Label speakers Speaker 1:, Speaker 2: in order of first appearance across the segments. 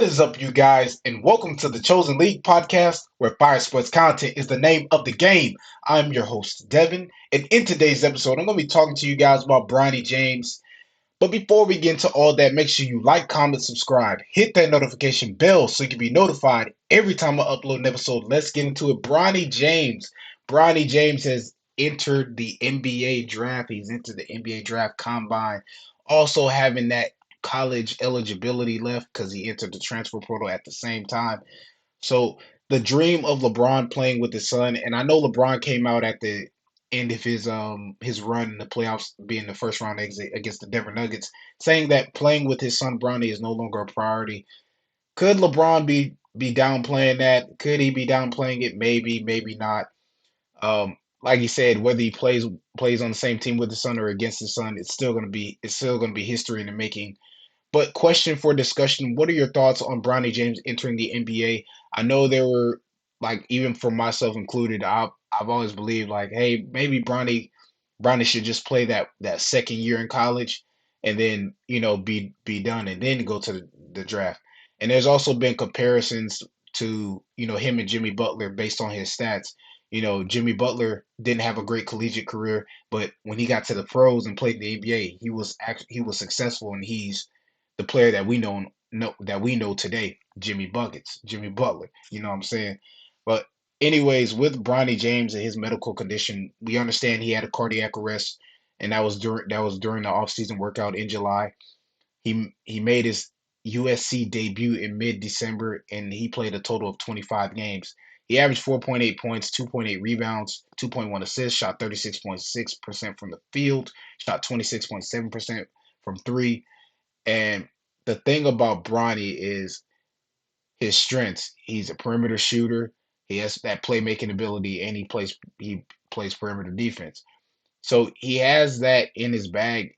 Speaker 1: What is up, you guys, and welcome to the Chosen League podcast, where fire sports content is the name of the game. I'm your host, Devon, and in today's episode, I'm going to be talking to you guys about Bronny James. But before we get into all that, make sure you like, comment, subscribe, hit that notification bell so you can be notified every time I upload an episode. Let's get into it. Bronny James. Bronny James has entered the NBA draft. He's entered the NBA draft combine, also having that college eligibility left because he entered the transfer portal at the same time. So the dream of LeBron playing with his son, and I know LeBron came out at the end of his run in the playoffs, being the first round exit against the Denver Nuggets, saying that playing with his son Bronny is no longer a priority. Could LeBron be downplaying that? Could he be downplaying it? Maybe, maybe not. Like he said, whether he plays on the same team with his son or against his son, it's still gonna be history in the making. But question for discussion: what are your thoughts on Bronny James entering the NBA? I know there were, like, even for myself included, I've always believed, like, hey, maybe Bronny should just play that second year in college and then be done and then go to the draft. And there's also been comparisons to him and Jimmy Butler based on his stats. Jimmy Butler didn't have a great collegiate career, but when he got to the pros and played in the NBA, he was successful, and he's the player that we know today, Jimmy Butler. You know what I'm saying? But anyways, with Bronny James and his medical condition, we understand he had a cardiac arrest, and that was during the offseason workout in July. He made his USC debut in mid-December, and he played a total of 25 games. He averaged 4.8 points, 2.8 rebounds, 2.1 assists, shot 36.6% from the field, shot 26.7% from three. And the thing about Bronny is his strengths. He's a perimeter shooter. He has that playmaking ability, and he plays perimeter defense. So he has that in his bag.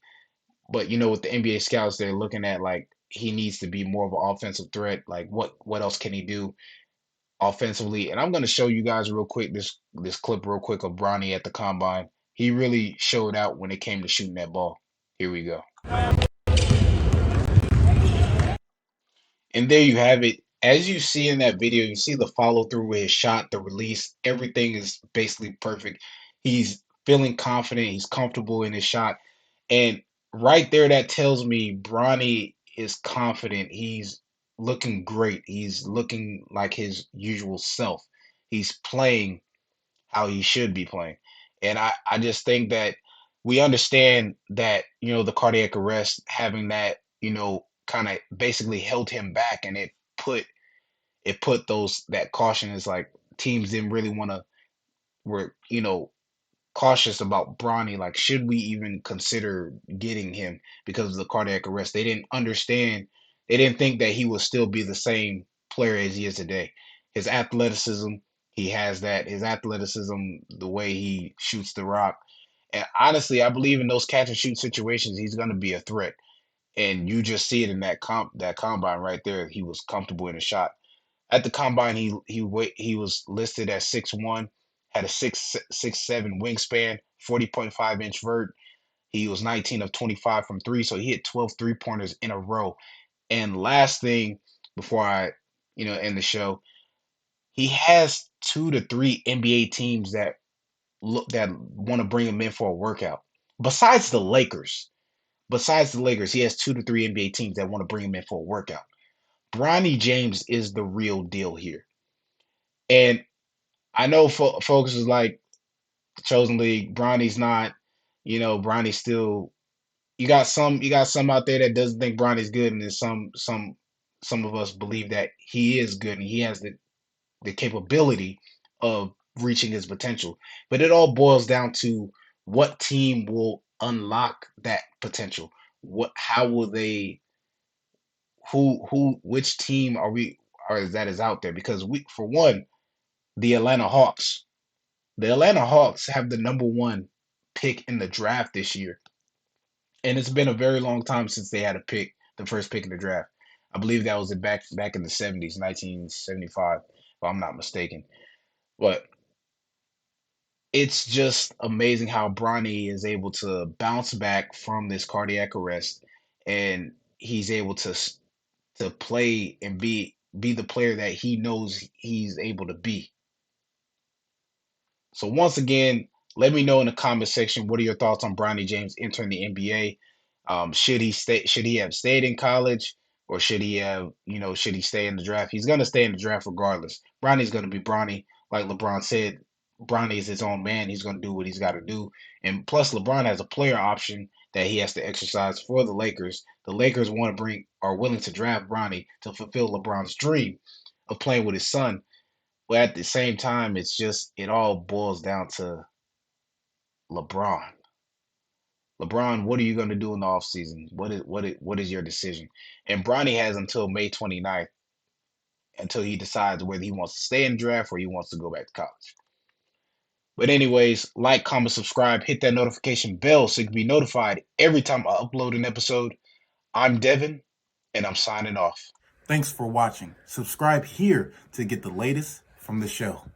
Speaker 1: But with the NBA scouts, they're looking at, like, he needs to be more of an offensive threat. Like, what else can he do offensively? And I'm going to show you guys real quick this clip real quick of Bronny at the combine. He really showed out when it came to shooting that ball. Here we go. And there you have it. As you see in that video, you see the follow through with his shot, the release, everything is basically perfect. He's feeling confident, he's comfortable in his shot. And right there, that tells me Bronny is confident. He's looking great. He's looking like his usual self. He's playing how he should be playing. And I just think that we understand that, the cardiac arrest, having that, kind of basically held him back, and it put those that caution is like teams didn't really want to were, cautious about Bronny. Like, should we even consider getting him because of the cardiac arrest? They didn't understand. They didn't think that he would still be the same player as he is today. His athleticism, he has that. His athleticism, the way he shoots the rock. And honestly, I believe in those catch and shoot situations, he's going to be a threat. And you just see it in that combine right there. He was comfortable in the shot. At the combine, he was listed as 6'1", had a 6'7" wingspan, 40.5-inch vert. He was 19 of 25 from three, so he hit 12 three-pointers in a row. And last thing before I, end the show, he has 2 to 3 NBA teams that want to bring him in for a workout. Besides the Lakers, he has 2 to 3 NBA teams that want to bring him in for a workout. Bronny James is the real deal here. And I know folks is like, Chosen League, Bronny's not, Bronny's still. You got some out there that doesn't think Bronny's good, and then some of us believe that he is good and he has the capability of reaching his potential. But it all boils down to what team will unlock that potential. How will they? Which team that is out there? Because for one, the Atlanta Hawks. The Atlanta Hawks have the number one pick in the draft this year. And it's been a very long time since they had the first pick in the draft. I believe that was back in the 70s, 1975, if I'm not mistaken. But it's just amazing how Bronny is able to bounce back from this cardiac arrest, and he's able to to play and be the player that he knows he's able to be. So once again, let me know in the comment section what are your thoughts on Bronny James entering the NBA. Should he stay? Should he have stayed in college, or should he have, should he stay in the draft? He's gonna stay in the draft regardless. Bronny's gonna be Bronny, like LeBron said. Bronny is his own man. He's gonna do what he's got to do, and plus LeBron has a player option that he has to exercise for the Lakers. The Lakers are willing to draft Bronny to fulfill LeBron's dream of playing with his son. But at the same time, it all boils down to LeBron. LeBron, what are you going to do in the offseason? What is your decision? And Bronny has until May 29th until he decides whether he wants to stay in the draft or he wants to go back to college. But anyways, like, comment, subscribe, hit that notification bell so you can be notified every time I upload an episode. I'm Devon, and I'm signing off.
Speaker 2: Thanks for watching. Subscribe here to get the latest from the show.